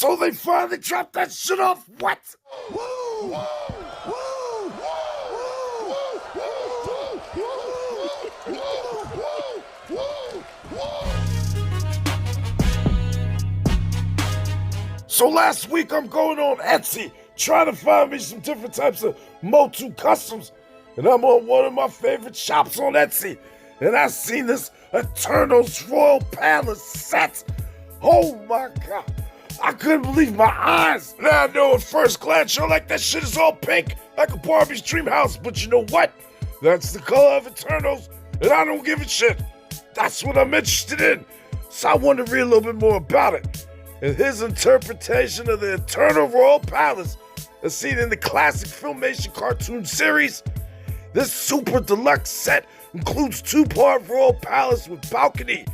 So they finally dropped that shit off? What? Woo! So last week I'm going on Etsy, trying to find me some different types of Motu customs. And I'm on one of my favorite shops on Etsy. And I seen this Eternos Royal Palace set. Oh my God. I couldn't believe my eyes. Now I know at first glance you're like, that shit is all pink, like a Barbie's dream house. But you know what? That's the color of Eternos, and I don't give a shit. That's what I'm interested in. So I wanted to read a little bit more about it. And his interpretation of the Eternal Royal Palace, as seen in the classic Filmation cartoon series. This super deluxe set includes 2-part royal palace with balcony,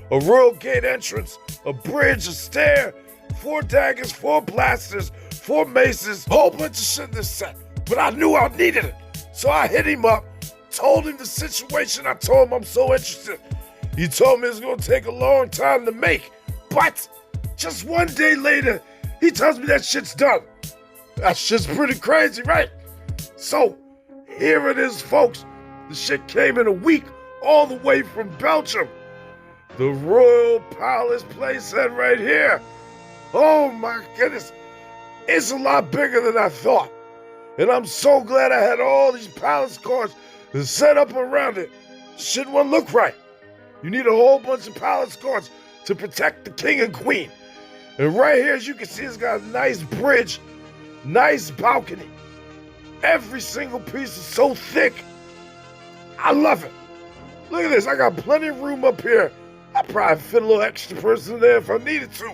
a royal gate entrance, a bridge, a stair, 4 daggers, 4 blasters, 4 maces, whole bunch of shit in this set. But I knew I needed it. So I hit him up, told him the situation. I told him I'm so interested. He told me it's gonna take a long time to make, but just one day later, he tells me that shit's done. That shit's pretty crazy, right? So, here it is, folks. The shit came in a week, all the way from Belgium. The Royal Palace playset right here. Oh my goodness. It's a lot bigger than I thought. And I'm so glad I had all these palace cards set up around it. Shit won't look right. You need a whole bunch of palace cards to protect the king and queen. And right here, as you can see, it's got a nice bridge, nice balcony. Every single piece is so thick. I love it. Look at this. I got plenty of room up here. I probably fit a little extra person in there if I needed to.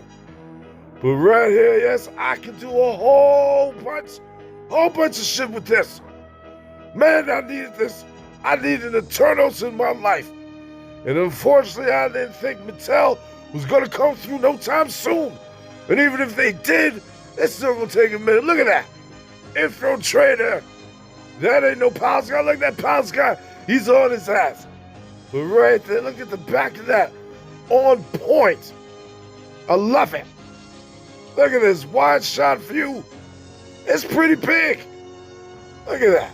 But right here, yes, I can do a whole bunch of shit with this. Man, I needed this. I needed Eternos in my life. And unfortunately, I didn't think Mattel was going to come through no time soon. And even if they did, it's still going to take a minute. Look at that. Infiltrator. That ain't no palace guy. Look at that palace guy. He's on his ass. But right there, look at the back of that. On point. I love it. Look at this wide shot view. It's pretty big. Look at that.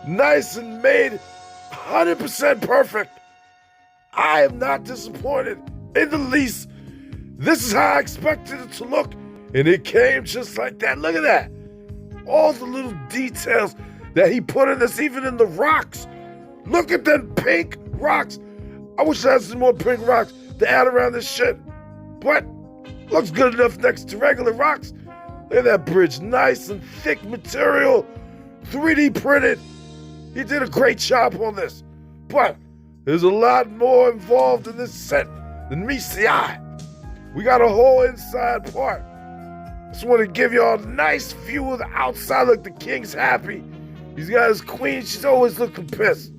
Nice and made. 100% perfect. I am not disappointed in the least. This is how I expected it to look, and it came just like that. Look at that. All the little details that he put in this, even in the rocks. Look at them pink rocks. I wish I had some more pink rocks to add around this shit. But looks good enough next to regular rocks. Look at that bridge. Nice and thick material. 3D printed. He did a great job on this. But there's a lot more involved in this set than meets the eye. We got a whole inside part. Just want to give y'all a nice view of the outside. Look, the king's happy. He's got his queen. She's always looking pissed.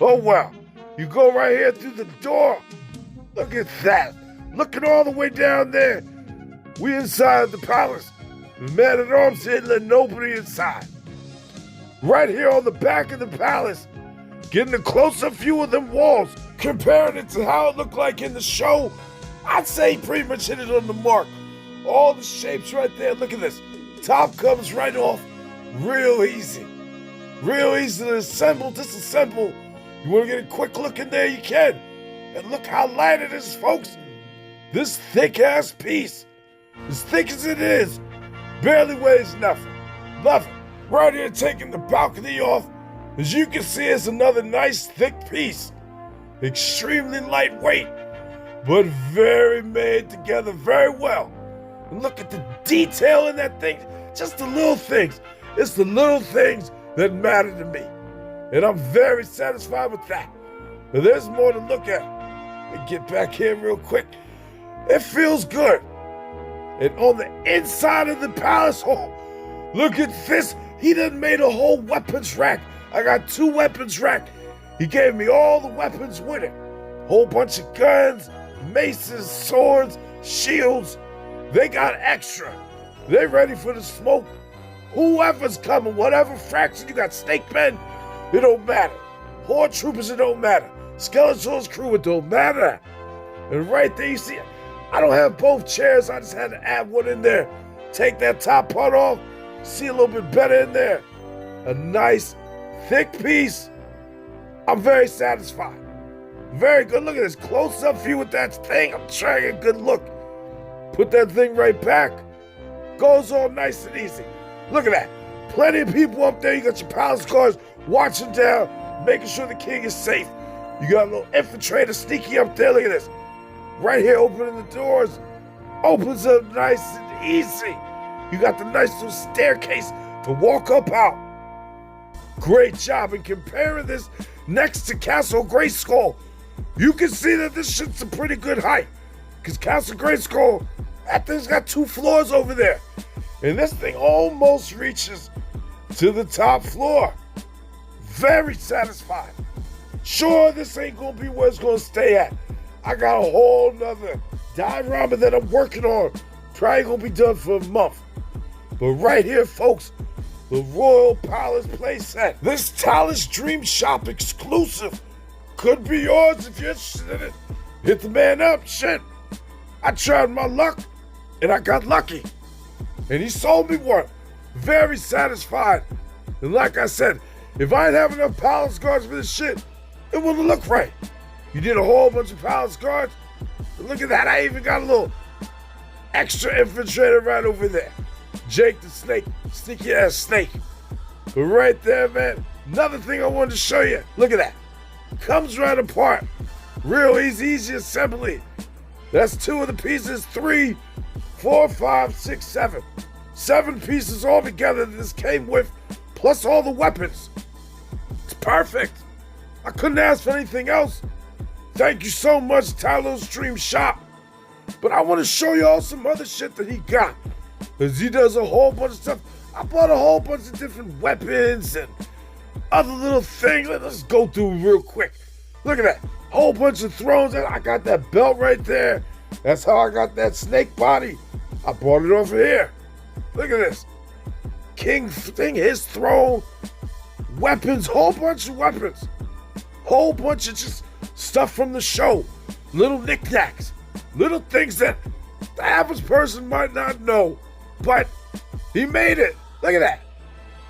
Oh, wow. You go right here through the door. Look at that. Looking all the way down there. We inside the palace. The man-at-arms didn't let nobody inside. Right here on the back of the palace. Getting a close-up view of them walls. Comparing it to how it looked like in the show. I'd say he pretty much hit it on the mark. All the shapes right there. Look at this. Top comes right off. Real easy. Real easy to assemble, disassemble. You want to get a quick look in there, you can. And look how light it is, folks. This thick-ass piece, as thick as it is, barely weighs nothing. Nothing. Right here taking the balcony off. As you can see, it's another nice thick piece. Extremely lightweight, but very made together very well. And look at the detail in that thing. Just the little things. It's the little things that matter to me. And I'm very satisfied with that. But there's more to look at. Let me get back here real quick. It feels good. And on the inside of the palace, oh, look at this. He done made a whole weapons rack. I got 2 weapons rack. He gave me all the weapons with it. Whole bunch of guns, maces, swords, shields. They got extra. They ready for the smoke. Whoever's coming, whatever fraction, you got snake men, it don't matter. Horde troopers, it don't matter. Skeletor's crew, it don't matter. And right there you see I don't have both chairs. I just had to add one in there. Take that top part off. See a little bit better in there. A nice, thick piece. I'm very satisfied. Very good. Look at this close-up view with that thing. I'm trying to get a good look. Put that thing right back. Goes all nice and easy. Look at that. Plenty of people up there. You got your palace guards watching down, making sure the king is safe. You got a little infiltrator sneaky up there. Look at this. Right here, opening the doors. Opens up nice and easy. You got the nice little staircase to walk up out. Great job. In comparing this next to Castle Grayskull, you can see that this shit's a pretty good height. Because Castle Grayskull, that thing's got 2 floors over there. And this thing almost reaches to the top floor. Very satisfied. Sure, this ain't gonna be where it's gonna stay at. I got a whole nother diorama that I'm working on. Probably gonna be done for a month. But right here, folks, the Royal Palace playset. This TalosDreamShop exclusive could be yours if you're interested in it. Hit the man up, shit. I tried my luck, and I got lucky. And he sold me one. Very satisfied. And like I said, if I didn't have enough palace guards for this shit, it wouldn't look right. You did a whole bunch of palace guards. And look at that, I even got a little extra infiltrator right over there. Jake the snake, sneaky ass snake. But right there, man, another thing I wanted to show you. Look at that. Comes right apart. Real easy assembly. That's 2 of the pieces, 3, 4, 5, 6, 7. 7 pieces all together that this came with, plus all the weapons. It's perfect. I couldn't ask for anything else. Thank you so much, TalosDreamShop. But I want to show y'all some other shit that he got. Because he does a whole bunch of stuff. I bought a whole bunch of different weapons and other little things. Let's go through real quick. Look at that. Whole bunch of thrones. I got that belt right there. That's how I got that snake body. I bought it over here. Look at this. King thing, his throne. Weapons. Whole bunch of weapons. Whole bunch of just stuff from the show. Little knickknacks. Little things that the average person might not know. But he made it. Look at that.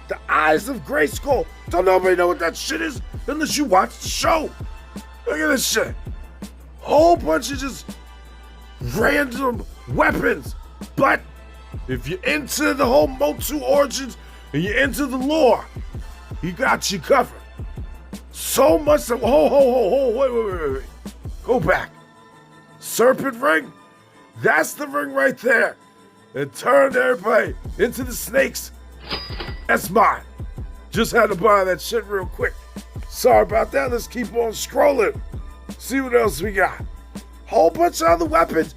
The eyes of Grayskull. Don't nobody know what that shit is unless you watch the show. Look at this shit. Whole bunch of just random weapons. But if you're into the whole Motu origins and you're into the lore, he got you covered. So much of wait. Go back. Serpent ring? That's the ring right there. It turned everybody into the snakes. That's mine. Just had to buy that shit real quick. Sorry about that. Let's keep on scrolling. See what else we got. Whole bunch of other weapons.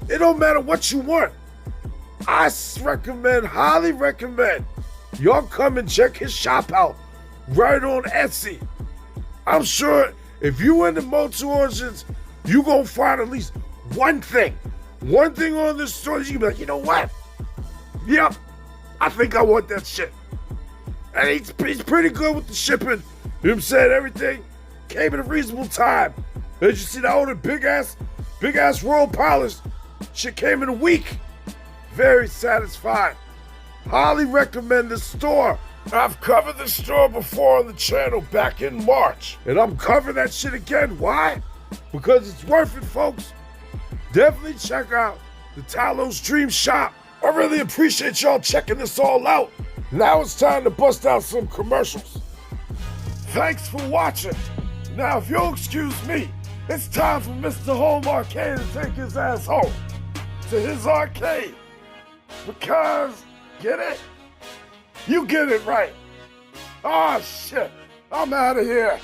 It don't matter what you want. I highly recommend, y'all come and check his shop out right on Esty. I'm sure if you into Motu origins, you gonna find at least one thing on this store. You can be like, you know what? Yep, I think I want that shit. And he's pretty good with the shipping. You know what I'm saying? Everything came at a reasonable time. As you see, the older big ass Royal Palace shit came in a week. Very satisfied. Highly recommend this store. I've covered this store before on the channel back in March. And I'm covering that shit again. Why? Because it's worth it, folks. Definitely check out the TalosDreamShop. I really appreciate y'all checking this all out. Now it's time to bust out some commercials. Thanks for watching. Now, if you'll excuse me, it's time for Mr. Home Arcade to take his ass home to his arcade. Because, get it? You get it right. Oh, shit. I'm out of here.